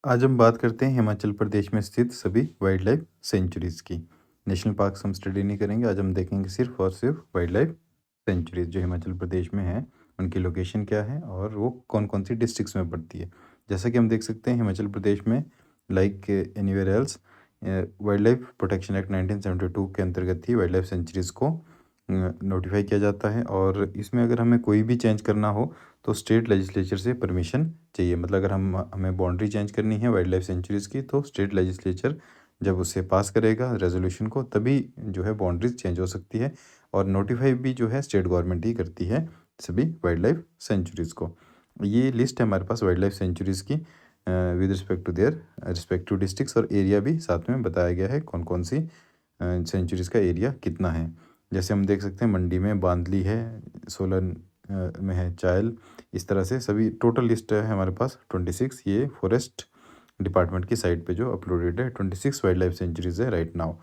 आज हम बात करते हैं हिमाचल प्रदेश में स्थित सभी वाइल्ड लाइफ सेंचुरीज़ की। नेशनल पार्क्स हम स्टडी नहीं करेंगे, आज हम देखेंगे सिर्फ़ और सिर्फ़ वाइल्ड लाइफ सेंचुरीज़ जो हिमाचल प्रदेश में हैं, उनकी लोकेशन क्या है और वो कौन-कौन सी डिस्ट्रिक्ट्स में पड़ती है। जैसा कि हम देख सकते हैं हिमाचल प्रदेश में like anywhere else wild life protection act 1972 के अंतर्गत ही वाइल्ड लाइफ सेंचुरीज़ को नोटिफ़ाई किया जाता है और इसमें अगर हमें कोई भी चेंज करना हो तो स्टेट लेजिस्लेचर से परमिशन चाहिए। मतलब अगर हमें बाउंड्री चेंज करनी है वाइल्ड लाइफ सेंचुरीज़ की तो स्टेट लेजिस्लेचर जब उसे पास करेगा रेजोल्यूशन को तभी जो है बाउंड्रीज चेंज हो सकती है और नोटिफाई भी जो है स्टेट गवर्नमेंट ही करती है सभी वाइल्ड लाइफ सेंचुरीज़ को। ये लिस्ट है हमारे पास वाइल्ड लाइफ सेंचुरीज़ की with respect to their respective districts और एरिया भी साथ में बताया गया है कौन कौन सी सेंचुरीज़ का एरिया कितना है। जैसे हम देख सकते हैं मंडी में बांदली है, सोलन में है चायल, इस तरह से सभी टोटल लिस्ट है हमारे पास 26। ये फॉरेस्ट डिपार्टमेंट की साइट पे जो अपलोडेड है 26 वाइल्ड लाइफ सेंचुरीज है right now.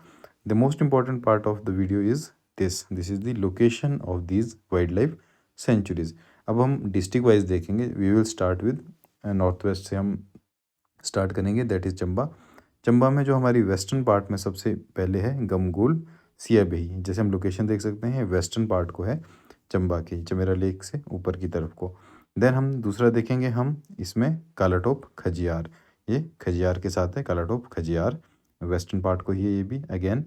The most important part of the video is this is the location of these wild life sanctuaries. अब हम डिस्ट्रिक्ट वाइज देखेंगे। We will start with north west से हम start करेंगे, that is Chamba. Chamba में जो हमारी वेस्टर्न पार्ट में सबसे पहले है गमगुल सियाबही। जैसे हम लोकेशन देख सकते हैं वेस्टर्न पार्ट को है चंबा की, चमेरा लेक से ऊपर की तरफ को। देन हम दूसरा देखेंगे हम इसमें कालाटोप खजियार, ये खजियार के साथ है कालाटोप खजियार, वेस्टर्न पार्ट को ही है ये भी अगेन।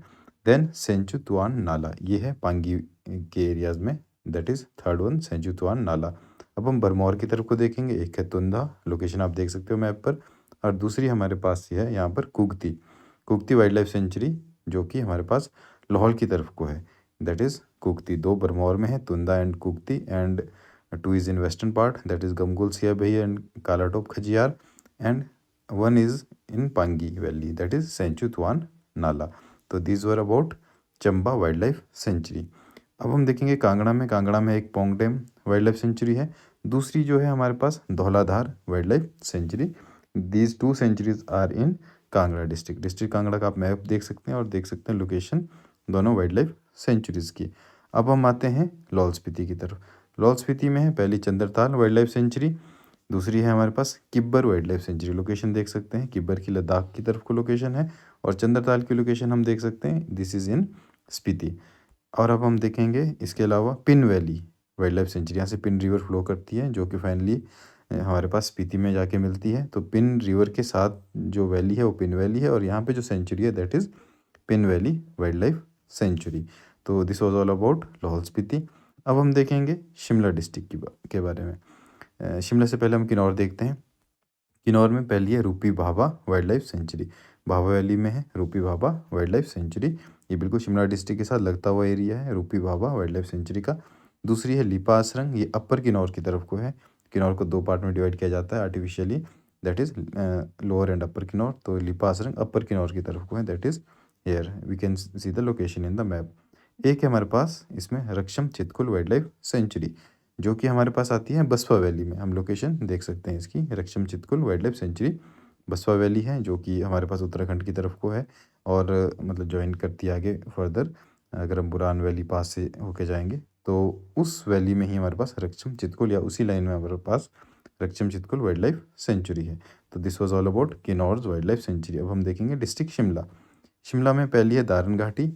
देन सेंचुतुआन नाला, ये है पांगी के एरियाज़ में, दैट इज़ थर्ड वन सेंचुतुआन नाला। अब हम भरमौर की तरफ को देखेंगे, एक है तुंदा, लोकेशन आप देख सकते हो मैप पर, और दूसरी हमारे पास है यहाँ पर Kugti, Kugti wild life sanctuary जो कि हमारे पास लाहौल की तरफ को है, दैट इज़ कुगती। दो भरमौर में है, Tunda and Kugti, and two is in western part that is Gamgul Siyabehi and Kalatop Khajjiar, and one is in Pangi valley that is Sechu Tuan Nala. तो this were about Chamba wild life sanctuary. अब हम देखेंगे कांगड़ा में, कांगड़ा में एक Pong dam wild life sanctuary है, दूसरी जो है हमारे पास Dhauladhar wild life sanctuary. These two sanctuaries are in Kangra district. District Kangra का आप मैप देख सकते हैं और देख सकते हैं लोकेशन दोनों वाइल्ड लाइफ सेंचुरीज़ की। अब हम आते हैं लाहौल स्पीति की तरफ। लाहौल स्पीति में है पहली चंद्रताल वाइल्ड लाइफ सेंचुरी, दूसरी है हमारे पास Kibber wild life sanctuary. Location देख सकते हैं किब्बर की लद्दाख की तरफ को लोकेशन है और चंद्रताल की लोकेशन हम देख सकते हैं दिस इज़ इन स्पीति। और अब हम देखेंगे इसके अलावा pin valley wild life century, यहाँ से पिन रिवर फ्लो करती है जो कि फाइनली हमारे पास स्पीति में जाके मिलती है। तो पिन रिवर के साथ जो वैली है वो पिन वैली है और यहाँ पे जो सेंचुरी है that is Pin valley wild life sanctuary. तो this was all about Lahaul Spiti. अब हम देखेंगे शिमला डिस्ट्रिक्ट के बारे में। शिमला से पहले हम किन्नौर देखते हैं। किन्नौर में पहली है रूपी Bhabha wild life century, Bhabha valley में है रूपी भाभा वाइल्ड लाइफ सेंचुरी। ये बिल्कुल शिमला डिस्ट्रिक्ट के साथ लगता हुआ एरिया है रूपी भाभा वाइल्ड लाइफ सेंचुरी का। दूसरी है लिपा असरंग, ये अपर किन्नौर की तरफ को है। किन्नौर को दो पार्ट में डिवाइड किया जाता है artificially, that is lower and upper Kinnaur. तो लिपा असरंग अपर किन्नौर की तरफ को है, that is here we can see the location in the map. एक है हमारे पास इसमें Rakchham Chitkul wild life sanctuary जो कि हमारे पास आती है बसपा वैली में। हम लोकेशन देख सकते हैं इसकी, Rakchham Chitkul wild life sanctuary Baspa valley है जो कि हमारे पास उत्तराखंड की तरफ को है और मतलब ज्वाइन करती है आगे फर्दर। अगर हम बुरान वैली पास से होके जाएंगे तो उस वैली में ही हमारे पास रक्षम चितकुल या उसी लाइन में हमारे पास Rakchham Chitkul wild life sanctuary है। तो this was all about Kinnaur wild life sanctuary. अब हम देखेंगे डिस्ट्रिक्ट शिमला। शिमला में पहली है दारन घाटी,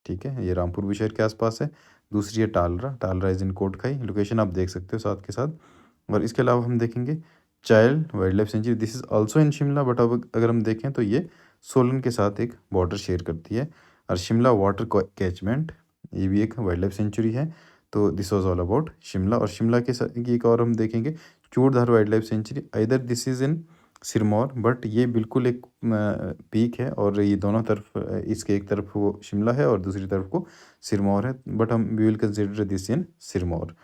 ठीक है, ये रामपुर बुशहर के आसपास है। दूसरी है टालरा, टालरा इज़ इन कोटखाई, लोकेशन आप देख सकते हो साथ के साथ। और इसके अलावा हम देखेंगे child wild life century, this is also in Shimla, but अब अगर हम देखें तो ये सोलन के साथ एक बॉर्डर शेयर करती है। और शिमला वाटर कैचमेंट, ये भी एक वाइल्ड लाइफ सेंचुरी है। तो this was all about Shimla. और शिमला के साथ की एक और हम देखेंगे Churdhar wild life century, either this is in Sirmaur, but ये बिल्कुल एक पीक है और ये दोनों तरफ इसके एक तरफ वो शिमला है और दूसरी तरफ को सिरमौर है, बट हम we will consider this in Sirmaur.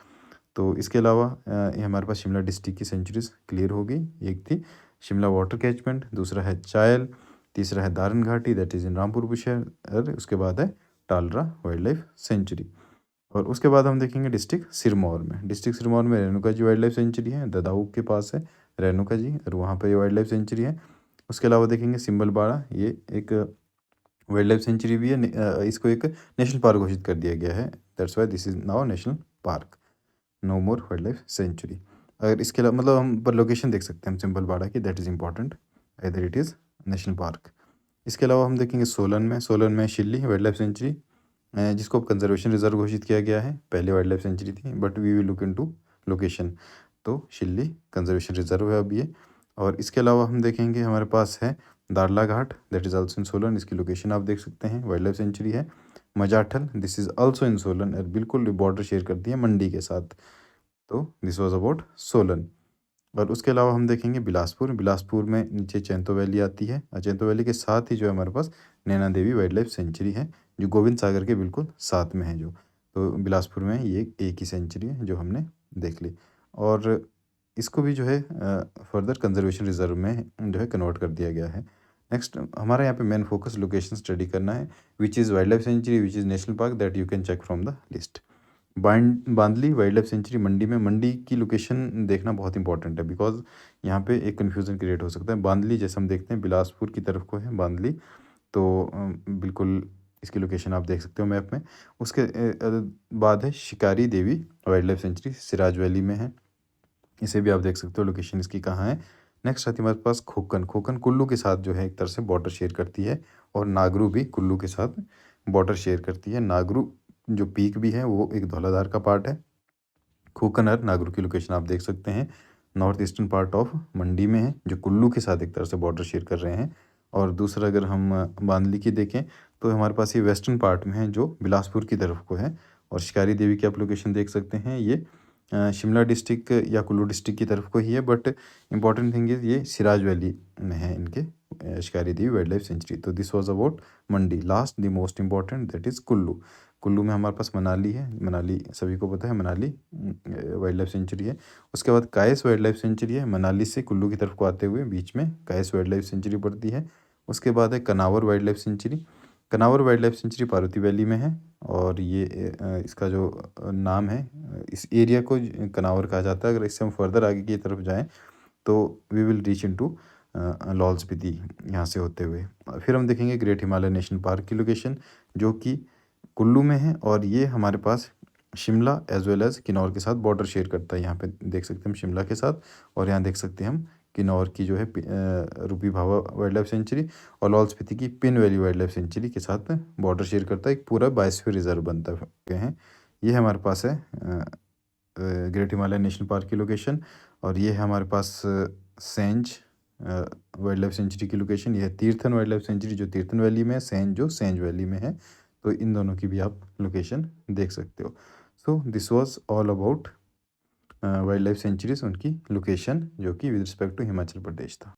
तो इसके अलावा ये हमारे पास शिमला डिस्ट्रिक्ट की सेंचुरीज क्लियर हो गई। एक थी शिमला वाटर कैचमेंट, दूसरा है चायल, तीसरा है Daran Ghati that is in Rampur Bushahr, उसके बाद है टालरा वाइल्ड लाइफ सेंचुरी। और उसके बाद हम देखेंगे डिस्ट्रिक्ट सिरमौर में। डिस्ट्रिक्ट सिरमौर में Renuka ji wild life sanctuary है, ददाऊ के पास है रेणुका जी और वहाँ पर ये वाइल्ड लाइफ सेंचुरी है। उसके अलावा देखेंगे सिंबलबाड़ा, ये एक वाइल्ड लाइफ सेंचुरी भी है, इसको एक नेशनल पार्क घोषित कर दिया गया है, that's why this is now national park, no more wild life sanctuary. अगर इसके अलावा मतलब हम पर लोकेशन देख सकते हैं हम सिंबलबाड़ा की, दैट इज़ इंपॉर्टेंट। इधर इट इज़ नेशनल पार्क। इसके अलावा हम देखेंगे सोलन में शिल्ली वाइल्ड लाइफ सेंचुरी, जिसको अब कंजर्वेशन रिजर्व घोषित किया गया है। पहले वाइल्ड लाइफ सेंचुरी थी, but we will look into location. तो शिल्ली कंजर्वेशन रिजर्व है अब ये। और इसके अलावा हम देखेंगे हमारे पास है Darla Ghat, that is also in Solan. इसकी लोकेशन आप देख सकते हैं, वाइल्ड लाइफ सेंचुरी है। Majathal, this is also in Solan, और बिल्कुल बॉर्डर शेयर करती है मंडी के साथ। तो दिस वाज अबाउट सोलन। और उसके अलावा हम देखेंगे बिलासपुर में नीचे चैंतो वैली आती है, और चैंतो वैली के साथ ही जो है हमारे पास Naina Devi wild life sanctuary है, जो गोविंद सागर के बिल्कुल साथ में है जो। तो बिलासपुर में ये एक ही सेंचुरी है जो हमने देख ली। और इसको भी जो है फर्दर कंजर्वेशन रिजर्व में जो है कन्वर्ट कर दिया गया है। नेक्स्ट हमारा यहाँ पे मेन फोकस लोकेशन स्टडी करना है, which is wild life sanctuary, which is national park, that you can check from the list. Bandli wild life sanctuary Mandi की लोकेशन देखना बहुत इंपॉर्टेंट है, बिकॉज यहाँ पे एक कन्फ्यूज़न क्रिएट हो सकता है। बांदली जैसे हम देखते हैं बिलासपुर की तरफ को है बांदली, तो बिल्कुल इसकी लोकेशन आप देख सकते हो मैप में। उसके बाद है Shikari Devi wild life sanctuary, Siraj valley में है। इसे भी आप देख सकते हो लोकेशन इसकी कहाँ है। नेक्स्ट आती है हमारे पास खोखन कुल्लू के साथ जो है एक तरह से बॉर्डर शेयर करती है, और नागरू भी कुल्लू के साथ बॉर्डर शेयर करती है। नागरू जो पीक भी है वो एक धौलाधार का पार्ट है। खोखन और नागरू की लोकेशन आप देख सकते हैं, नॉर्थ ईस्टर्न पार्ट ऑफ मंडी में है, जो कुल्लू के साथ एक तरह से बॉर्डर शेयर कर रहे हैं। और दूसरा अगर हम बांदली की देखें तो हमारे पास ये वेस्टर्न पार्ट में है, जो बिलासपुर की तरफ को है। और शिकारी देवी की आप लोकेशन देख सकते हैं, ये शिमला डिस्ट्रिक्ट या कुल्लू डिस्ट्रिक्ट की तरफ को ही है, बट इंपॉर्टेंट थिंग इज़ ये सिराज वैली में है इनके शिकारी देवी वाइल्ड लाइफ सेंचुरी। तो this was about Mandi. Last the most important, that is Kullu में हमारे पास मनाली है, मनाली सभी को पता है, मनाली वाइल्ड लाइफ सेंचुरी है। उसके बाद कायस वाइल्ड लाइफ सेंचुरी है, मनाली से कुल्लू की तरफ को आते हुए बीच में कायस वाइल्ड लाइफ सेंचुरी पड़ती है। उसके बाद है Kanawar wild life sanctuary. Kanawar wild life sanctuary Parvati valley में है, और ये इसका जो नाम है, इस एरिया को कनावर कहा जाता है। अगर इससे हम फर्दर आगे की तरफ जाएँ तो we will reach into Lahaul Spiti यहाँ से होते हुए। फिर हम देखेंगे ग्रेट हिमालय नेशनल पार्क की लोकेशन, जो कि कुल्लू में है, और ये हमारे पास Shimla as well as Kinnaur के साथ बॉर्डर शेयर करता है। यहाँ पे देख सकते हैं हम शिमला के साथ, और यहाँ देख सकते हैं हम किन्नौर की जो है रूपी भावा वाइल्ड लाइफ सेंचुरी, और लाहौल स्पीति की pin valley wild life century के साथ बॉर्डर शेयर करता है, एक पूरा बायोस्फीयर रिजर्व बनता है। ये हमारे पास है ग्रेट हिमालय नेशनल पार्क की लोकेशन। और ये है हमारे पास सेंज वाइल्ड लाइफ सेंचुरी की लोकेशन। ये है तीर्थन वाइल्ड लाइफ सेंचुरी, जो तीर्थन वैली में है, सेंज जो सेंज वैली में है। तो इन दोनों की भी आप लोकेशन देख सकते हो। So this was all about wild life centuries, उनकी लोकेशन, जो कि with respect to Himachal Pradesh था।